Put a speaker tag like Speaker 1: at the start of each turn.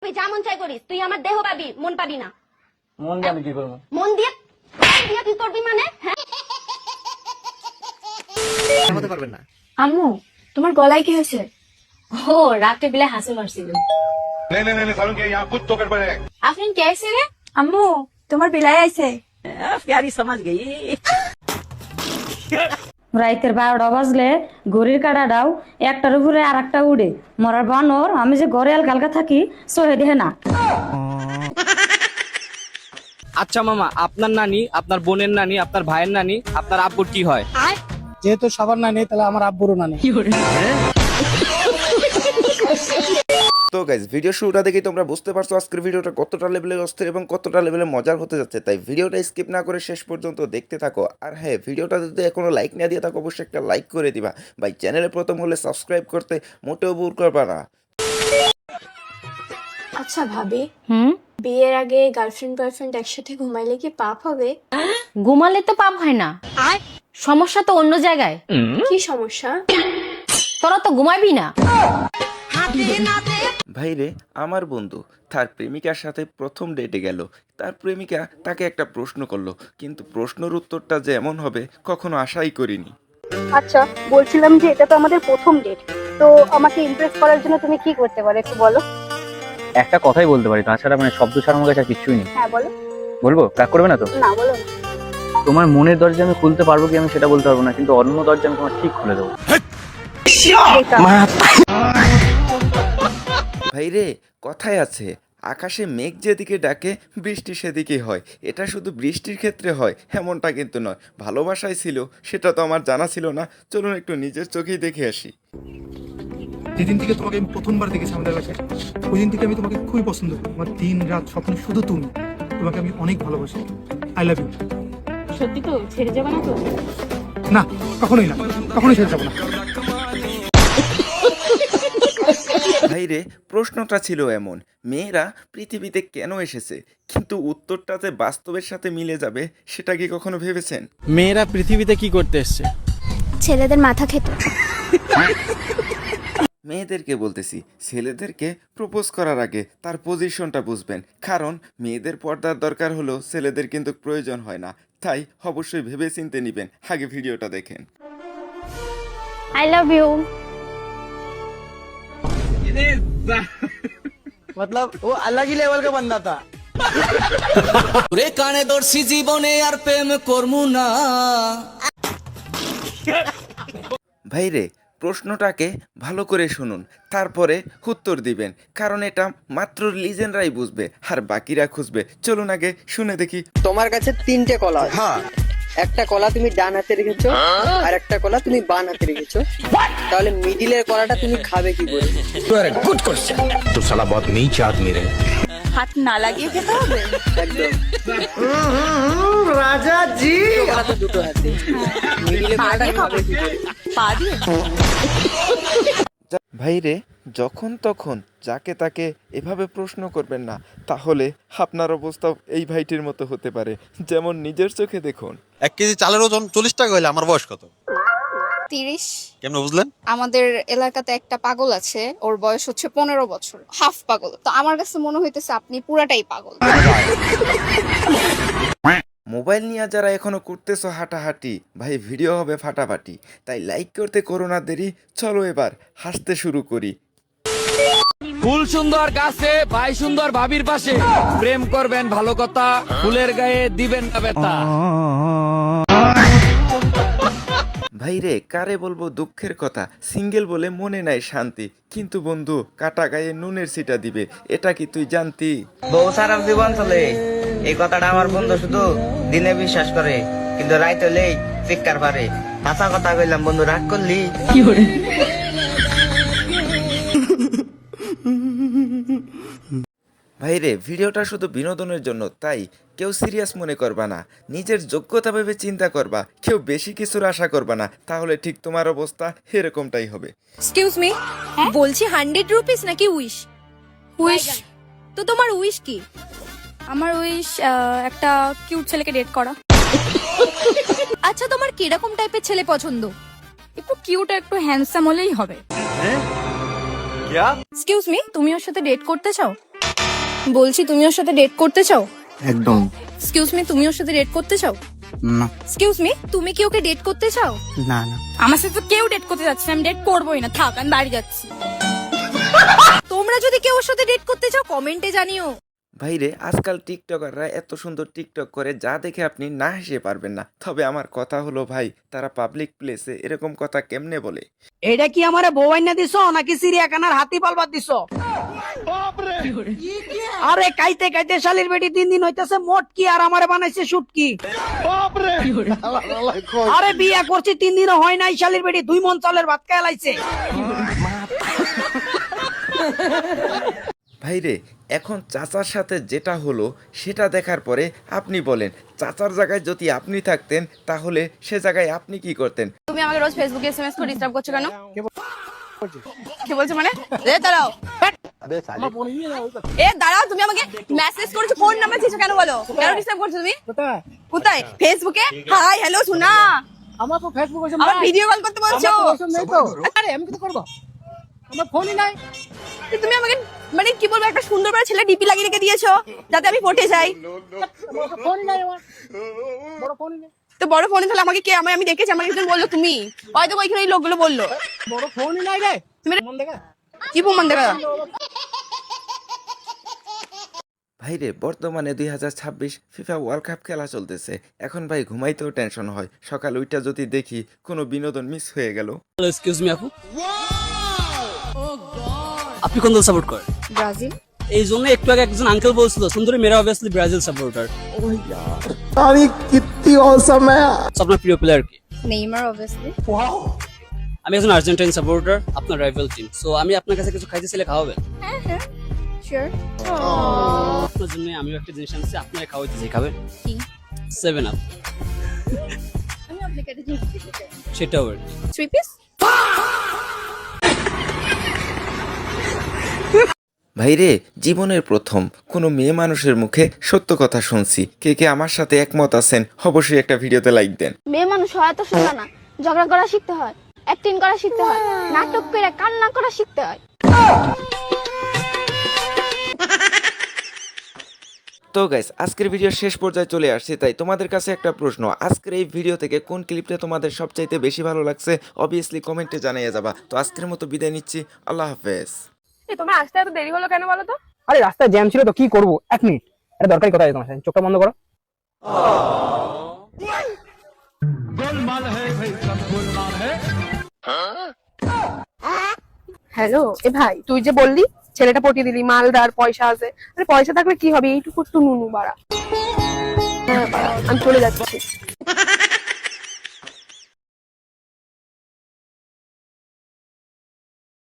Speaker 1: তুই যা মন চাই করিস, তুই আমার দেহ পাবি, মন পাবি না।
Speaker 2: মন দিয়ে আমি কি করবো?
Speaker 1: মন দিয়ে কি করবি মানে? হ্যাঁ,
Speaker 2: হতে পারবেন না।
Speaker 3: আম্মু, তোমার গলায় কি হয়েছে? ও, রাতে বেলা হাসি মারছিল। আফরিন কে আইছে রে? আম্মু, তোমার বেলায় আইছে।
Speaker 4: प्यारी समझ गई।
Speaker 5: রাইতের 12টা বাজলে ঘড়ির কাঁটাটাও একটার উপরে আর একটা উড়ে মরার বানর। আমি যে ঘরে আলগা থাকি সহে দেহে না।
Speaker 6: আচ্ছা মামা, আপনার নানি, আপনার বোনের নানি, আপনার ভাইয়ের নানি, আপনার আব্বুর কি হয়?
Speaker 2: যেহেতু সবার নানি, তাহলে আমার আব্বুরও নানি।
Speaker 7: তো গাইজ, ভিডিও শুরুটা দেখেই তোমরা বুঝতে পারছো আজকের ভিডিওটা কতটা লেভেলের অস্থির এবং কতটা লেভেলে মজার হতে যাচ্ছে। তাই ভিডিওটা স্কিপ না করে শেষ পর্যন্ত দেখতে থাকো। আর হ্যাঁ, ভিডিওটা যদি এখনো লাইক না দিয়ে থাকো অবশ্যই একটা লাইক করে দিবা। ভাই, চ্যানেলে প্রথম হলে সাবস্ক্রাইব করতে মোটেও ভুল করবা না।
Speaker 3: আচ্ছা ভাবি, বিয়ের আগে গার্লফ্রেন্ড বয়ফ্রেন্ড একসাথে ঘুমাইলে কি পাপ হবে?
Speaker 5: ঘুমালে তো পাপ হয় না, সমস্যা তো অন্য জায়গায়।
Speaker 3: কি সমস্যা?
Speaker 5: তোরা তো ঘুমাবি না।
Speaker 7: ভাইরে, আমার বন্ধু তার প্রেমিকার সাথে প্রথম ডেটে গেল। তার প্রেমিকা তাকে একটা প্রশ্ন করলো, কিন্তু প্রশ্নের উত্তরটা যে এমন হবে কখনো আশাই করিনি।
Speaker 8: আচ্ছা, বলছিলাম যে এটা তো আমাদের প্রথম ডেট, তো আমাকে ইমপ্রেস করার জন্য তুমি কি করতে পারো একটু বলো।
Speaker 9: একটা কথাই বলতে পারি, তাছাড়া মানে শব্দ ছাড়া আমার কাছে আর কিছুই নেই।
Speaker 8: হ্যাঁ বলো।
Speaker 9: বলবো? রাগ করবে না তো?
Speaker 8: না, বলো না।
Speaker 9: তোমার মনের দরজা আমি খুলতে পারবো কি আমি সেটা বলতে পারবো না, কিন্তু অন্য দরজা আমি তোমার ঠিক খুলে দেবো।
Speaker 7: ভাইরে, কথায় আছে আকাশে মেঘ যেদিকে ডাকে বৃষ্টি সেদিকে হয়। এটা শুধু বৃষ্টির ক্ষেত্রে হয় এমনটা কিন্তু নয়। ভালোবাসায় ছিল সেটা তো আমার জানা ছিল না। চলুন একটু নিজের চোখেই দেখে আসি।
Speaker 2: যেদিন থেকে তোমাকে আমি প্রথমবার দেখেছি আমাদের এলাকায়, ওই দিন থেকে আমি তোমাকে খুবই পছন্দ করি। আমার দিন রাত স্বপ্ন শুধু তুমি। তোমাকে আমি অনেক ভালোবাসি। I love you.
Speaker 3: সত্যি তো? ছেড়ে যাবে না তো?
Speaker 2: না, কখনোই না, কখনোই ছেড়ে যাবো না।
Speaker 7: ভাইরে, প্রশ্নটা ছিল এমন, মেয়েরা পৃথিবীতে কেন এসেছে, কিন্তু উত্তরটা যে বাস্তবের সাথে মিলে যাবে সেটা কি কখনো ভেবেছেন?
Speaker 6: মেয়েরা পৃথিবীতে কি করতে এসছে?
Speaker 3: ছেলেদের মাথা খেতে।
Speaker 7: মেয়েদেরকে বলতেছি, ছেলেদেরকে প্রপোজ করার আগে তার পজিশনটা বুঝবেন। কারণ মেয়েদের পর্দার দরকার হলেও ছেলেদের কিন্তু প্রয়োজন হয় না। তাই অবশ্যই ভেবে চিন্তে নিবেন। আগে ভিডিওটা দেখেন।
Speaker 5: I love you.
Speaker 4: मतलब वो अलग ही लेवल का बंदा था।
Speaker 6: রে কানে দর্শি জীবনে আর প্রেম করমু না।
Speaker 7: ভাইরে, প্রশ্নটাকে ভালো করে শুনুন, তারপরে উত্তর দিবেন। কারণ এটা মাত্র লিজেন্ডরাই বুঝবে, আর বাকিরা খুঁজবে। চলুন আগে শুনে দেখি।
Speaker 4: তোমার কাছে 3টে কলা আছে। হ্যাঁ। একটা কলা তুমি ডান হাতে রেখেছো, আর একটা কলা তুমি বাম হাতে রেখেছো। তাহলে মিডিলের কলাটা তুমি খাবে কি করে?
Speaker 10: Good question. तो साला बहुत नीच आदमी रे।
Speaker 3: হাত না লাগিয়ে খেতে হবে?
Speaker 4: একদম।
Speaker 2: রাজা জি।
Speaker 4: কলা তো দুটো হাতে। মিডিলের কলাটা খাবে কি করে?
Speaker 3: পা দিয়ে?
Speaker 7: ভাইরে, যখন তখন যাকে তাকে এভাবে প্রশ্ন করবেন না, তাহলে আপনার অবস্থা এই ভাইটির মতো হতে পারে। যেমন নিজের চোখে দেখুন।
Speaker 10: 1 কেজি চালের ওজন 40 টাকা হইলে আমার বয়স কত?
Speaker 11: 30।
Speaker 10: কেমনে বুঝলেন?
Speaker 11: আমাদের এলাকাতে একটা পাগল আছে, ওর বয়স হচ্ছে 15 বছর, হাফ পাগল। তো আমার কাছে মনে হইতেছে আপনি পুরাটাই পাগল।
Speaker 7: মোবাইল নিয়ে যারা এখনো করতেছো হাঁটাহাঁটি, ভাই ভিডিও হবে ফাটাফাটি। তাই লাইক করতে করো না দেরি। চলো এবার হাসতে শুরু করি।
Speaker 6: ফুল সুন্দর গাছে, ভাই সুন্দর ভাবির পাশে, প্রেম করবেন ভালো কথা, ফুলের গায়ে দিবেন না ব্যথা।
Speaker 7: ভাইরে, কারে বলবো দুঃখের কথা, সিঙ্গেল বলে মনে নাই শান্তি, কিন্তু বন্ধু কাটা গায়ে নুনের ছিটা দিবে, এটা কি তুই জানতি?
Speaker 4: বউ সারা জীবন চলে, এই কথাটা আমার বন্ধু শুধু দিনে বিশ্বাস করে, কিন্তু রাত হলেই চিৎকার পারে। হাসা কথা কইলাম, বন্ধু রাগ করলি?
Speaker 7: ভাইরে, ভিডিওটা শুধু বিনোদনের জন্য, তাই কেউ সিরিয়াস মনে করবা না। নিজের যোগ্যতা ভেবে চিন্তা করবা, কেউ বেশি কিছুর আশা করবা না, তাহলে ঠিক তোমার অবস্থা এরকমটাই হবে।
Speaker 11: এক্সকিউজ মি, বলছি 100 রুপিস নাকি উইশ? উইশ। তো তোমার উইশ কি? আমার উইশ একটা কিউট ছেলেকে ডেট করা। আচ্ছা, তোমার কিরকম টাইপের ছেলে পছন্দ? একটু কিউট, একটু হ্যান্ডসাম হলেই হবে। এক্সকিউজ মি, তুমি ওর সাথে ডেট করতে চাও? বলছি তুমি ওর সাথে ডেট করতে চাও?
Speaker 4: একদম
Speaker 11: এক্সকিউজ মি, তুমি ওর সাথে ডেট করতে চাও?
Speaker 4: না
Speaker 11: এক্সকিউজ মি, তুমি কি ওকে ডেট করতে চাও?
Speaker 4: না না
Speaker 11: আমার সাথে তো কেউ ডেট করতে যাচ্ছে না, আমি ডেট করবোই না, থাক আমি বাড়ি যাচ্ছি। তোমরা যদি কেউ ওর সাথে ডেট করতে চাও কমেন্টে জানিও।
Speaker 7: ভাইরে আজকাল টিকটকাররা এত সুন্দর টিকটক করে যা দেখে আপনি না হেসে পারবেন না। তবে আমার কথা হলো ভাই, তারা পাবলিক প্লেসে এরকম কথা কেমনে বলে?
Speaker 6: এটা কি আমারে বউয়াইনা দিছো নাকি চিড়িয়াখানার হাতি পালবার দিছো? আরে কাইতে কাইতে শালির বেটি 3 দিন হইতেছে মোটকি আর আমারে বানাইছে শুটকি। আরে বিয়া করছি 3 দিনও হয় নাই, শালির বেটি 2 মন চালের ভাত খায় লাইছে।
Speaker 7: ভাইরে এখন চাচার সাথে যেটা হলো সেটা দেখার পরে আপনি বলেন, চাচার জায়গায় যদি আপনি থাকতেন তাহলে সে জায়গায় আপনি কি করতেন?
Speaker 11: তুমি আমাকে রোজ ফেসবুকে এসএমএস করে ডিস্টার্ব করছো কেন? কি বলছো মানে? দাঁড়াও, দাঁড়াও, তুমি আমাকে মেসেজ করেছো, ফোন নাম্বার দিয়েছো কেন বলো? কেন ডিস্টার্ব করছো তুমি? কোথায়? ফেসবুকে হাই হ্যালো শোনা,
Speaker 6: আমার তো ফেসবুক আছে,
Speaker 11: আমার ভিডিও কল করতে বলছো?
Speaker 6: আরে আমি কি করব, আমার ফোনই নাই।
Speaker 11: তুমি আমাকে মানে কি বলবো, একটা সুন্দর করে ছেলে ডিপি লাগিয়ে রেখে দিয়েছো যাতে আমি পটে যাই।
Speaker 6: ফোনই নাই আমার, বড় ফোনই নাই।
Speaker 11: তো বড় ফোনে তাহলে আমাকে কে, আমি দেখেছি, আমাকে একজন বললো তুমি, হয়তো ওইখানে এই লোকগুলো বললো।
Speaker 6: বড় ফোনই নাই রে,
Speaker 11: তুমি
Speaker 6: মন দেখা
Speaker 11: কি প্রমাণ দেখা?
Speaker 7: ভাইরে বর্তমানে 2026 ফিফা ওয়ার্ল্ড কাপ খেলা চলতেছে। এখন ভাই ঘুমাইতেও টেনশন হয়, সকাল ওইটা যদি দেখি কোনো বিনোদন মিস হয়ে গেল।
Speaker 6: এক্সকিউজ মি আপু, আপনি কোন দল সাপোর্ট করেন?
Speaker 11: ব্রাজিল।
Speaker 6: এই জন্য একটু আগে একজন আঙ্কেল বলছিল সুন্দরী মেরা অবভিয়াসলি ব্রাজিল সাপোর্টার। আপনার প্রিয় প্লেয়ার কি?
Speaker 11: Neymar obviously.
Speaker 6: আমি একজন আর্জেন্টাইন সাপোর্টার, আপনার রাইভাল টিম। সো আমি আপনার কাছে কিছু খাইতে চাইলে খাওয়াবেন?
Speaker 11: হ্যাঁ হ্যাঁ শিওর।
Speaker 6: আপনার জন্য আমিও একটা জিনিস আনছি, আপনাকে খাওয়াইতে চাই, খাবেন?
Speaker 11: কি?
Speaker 6: 7 আপ।
Speaker 11: আমি আপনাকে একটা জিনিস দিতে চাই।
Speaker 6: সেটাও
Speaker 11: 3 পিস।
Speaker 7: ভাইরে জীবনের প্রথম কোনো মেয়ে মানুষের মুখে সত্য কথা শুনছি। কে কে আমার সাথে একমত আছেন অবশ্যই একটা ভিডিওতে লাইক দেন।
Speaker 1: মেয়ে মানুষ হয় তো শোনা না, ঝগড়া করা শিখতে হয়, অ্যাক্টিং করা শিখতে হয়, নাটক করে কান্না করা শিখতে হয়।
Speaker 7: তো গাইস আজকের ভিডিও শেষ পর্যায়ে চলে আসছে, তাই তোমাদের কাছে একটা প্রশ্ন, আজকের এই ভিডিও থেকে কোন ক্লিপটা তোমাদের সবচাইতে বেশি ভালো লাগছে অবভিয়াসলি কমেন্টে জানিয়ে যাবা। তো আজকের মতো বিদায় নিচ্ছি, আল্লাহ হাফেজ।
Speaker 11: তোমার আসতে এত দেরি হলো কেন বলো তো?
Speaker 6: আরে রাস্তায় জ্যাম ছিল তো, কি করব, 1 মিনিট, এটা দরকারি কথা আছে তোমার সাথে, চোখটা বন্ধ করো।
Speaker 8: হ্যালো এ ভাই, তুই যে বললি ছেলেটা পটিয়ে দিলি, মালদার, পয়সা আছে। আরে পয়সা থাকলে কি হবে, এইটুকু একটু নুনু বাড়া। হ্যাঁ বাড়া, আমি চলে যাচ্ছি।